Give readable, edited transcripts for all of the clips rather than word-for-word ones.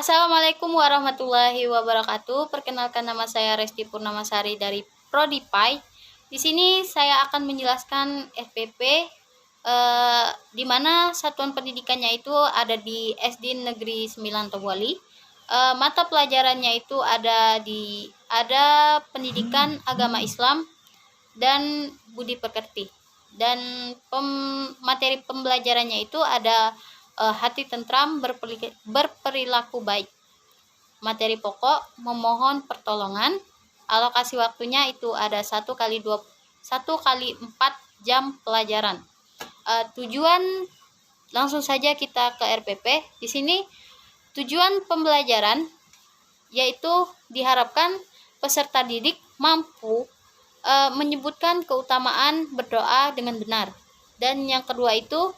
Assalamualaikum warahmatullahi wabarakatuh. Perkenalkan, nama saya Resti Purnamasari dari Prodi PAI. Di sini saya akan menjelaskan FPP, di mana satuan pendidikannya itu ada di SD Negeri 9 Toboli. Mata pelajarannya itu ada pendidikan agama Islam dan budi pekerti. Dan materi pembelajarannya itu ada hati tentram, berperilaku baik. Materi pokok memohon pertolongan. Alokasi waktunya itu ada 1 kali 4 jam pelajaran. Tujuan, langsung saja kita ke RPP. Di sini tujuan pembelajaran yaitu diharapkan peserta didik mampu menyebutkan keutamaan berdoa dengan benar. Dan yang kedua itu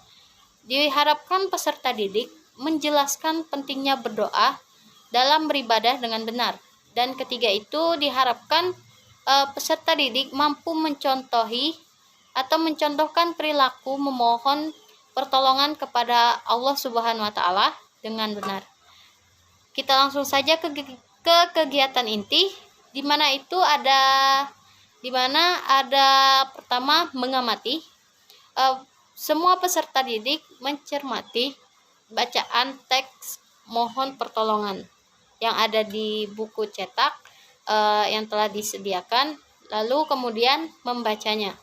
diharapkan peserta didik menjelaskan pentingnya berdoa dalam beribadah dengan benar. Dan ketiga itu diharapkan peserta didik mampu mencontohkan perilaku memohon pertolongan kepada Allah Subhanahu wa taala dengan benar. Kita langsung saja ke kegiatan inti, di mana ada pertama mengamati. Semua peserta didik mencermati bacaan teks mohon pertolongan yang ada di buku cetak yang telah disediakan, lalu kemudian membacanya.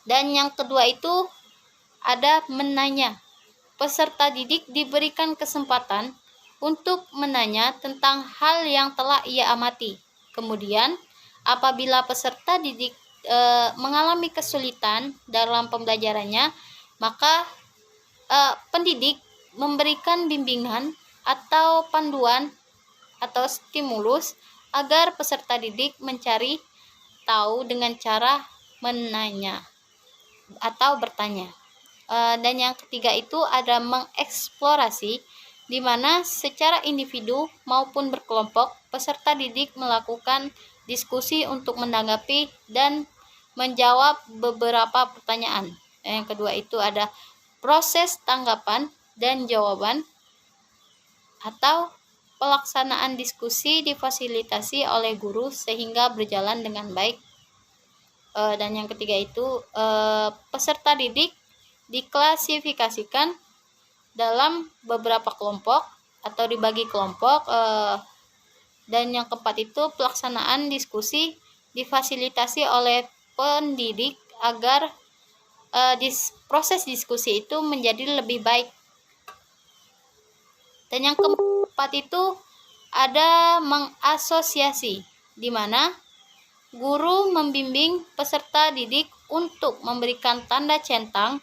Dan yang kedua itu ada menanya. Peserta didik diberikan kesempatan untuk menanya tentang hal yang telah ia amati. Kemudian apabila peserta didik mengalami kesulitan dalam pembelajarannya, maka pendidik memberikan bimbingan atau panduan atau stimulus agar peserta didik mencari tahu dengan cara menanya atau bertanya. Dan yang ketiga itu ada mengeksplorasi, di mana secara individu maupun berkelompok peserta didik melakukan diskusi untuk menanggapi dan menjawab beberapa pertanyaan. Yang kedua itu ada proses tanggapan dan jawaban atau pelaksanaan diskusi difasilitasi oleh guru sehingga berjalan dengan baik. Dan yang ketiga itu peserta didik diklasifikasikan dalam beberapa kelompok atau dibagi kelompok. Dan yang keempat itu pelaksanaan diskusi difasilitasi oleh pendidik agar proses diskusi itu menjadi lebih baik. Dan yang keempat itu ada mengasosiasi, di mana guru membimbing peserta didik untuk memberikan tanda centang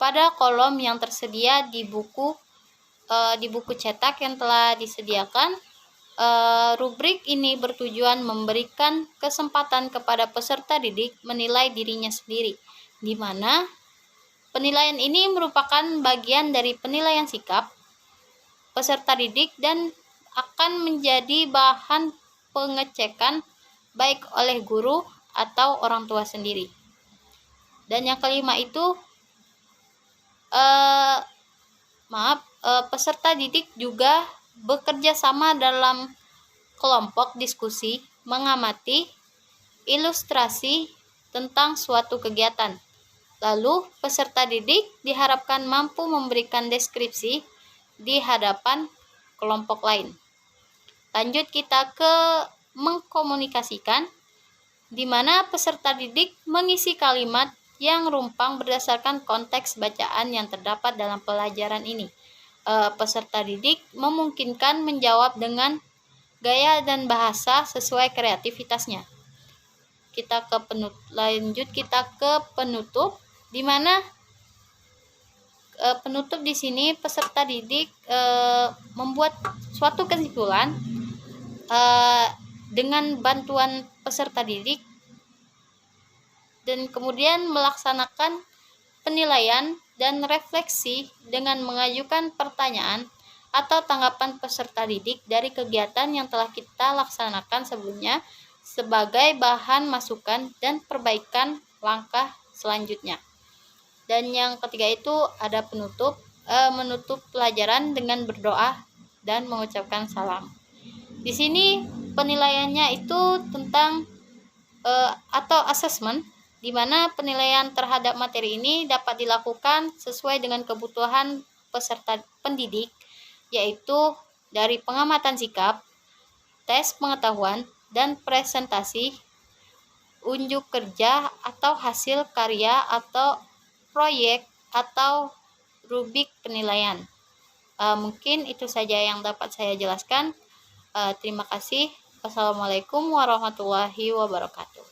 pada kolom yang tersedia di buku cetak yang telah disediakan. Rubrik ini bertujuan memberikan kesempatan kepada peserta didik menilai dirinya sendiri, di mana penilaian ini merupakan bagian dari penilaian sikap peserta didik dan akan menjadi bahan pengecekan baik oleh guru atau orang tua sendiri. Dan yang kelima itu peserta didik juga bekerja sama dalam kelompok diskusi, mengamati ilustrasi tentang suatu kegiatan. Lalu peserta didik diharapkan mampu memberikan deskripsi di hadapan kelompok lain. Lanjut kita ke mengkomunikasikan, di mana peserta didik mengisi kalimat yang rumpang berdasarkan konteks bacaan yang terdapat dalam pelajaran ini. Peserta didik memungkinkan menjawab dengan gaya dan bahasa sesuai kreativitasnya. Lanjut kita ke penutup, di mana penutup di sini peserta didik membuat suatu kesimpulan dengan bantuan peserta didik, dan kemudian melaksanakan penilaian dan refleksi dengan mengajukan pertanyaan atau tanggapan peserta didik dari kegiatan yang telah kita laksanakan sebelumnya sebagai bahan masukan dan perbaikan langkah selanjutnya. Dan yang ketiga itu ada menutup pelajaran dengan berdoa dan mengucapkan salam. Di sini penilaiannya itu tentang atau assessment, di mana penilaian terhadap materi ini dapat dilakukan sesuai dengan kebutuhan peserta pendidik, yaitu dari pengamatan sikap, tes pengetahuan, dan presentasi, unjuk kerja atau hasil karya atau proyek atau rubrik penilaian. Mungkin itu saja yang dapat saya jelaskan. Terima kasih. Wassalamualaikum warahmatullahi wabarakatuh.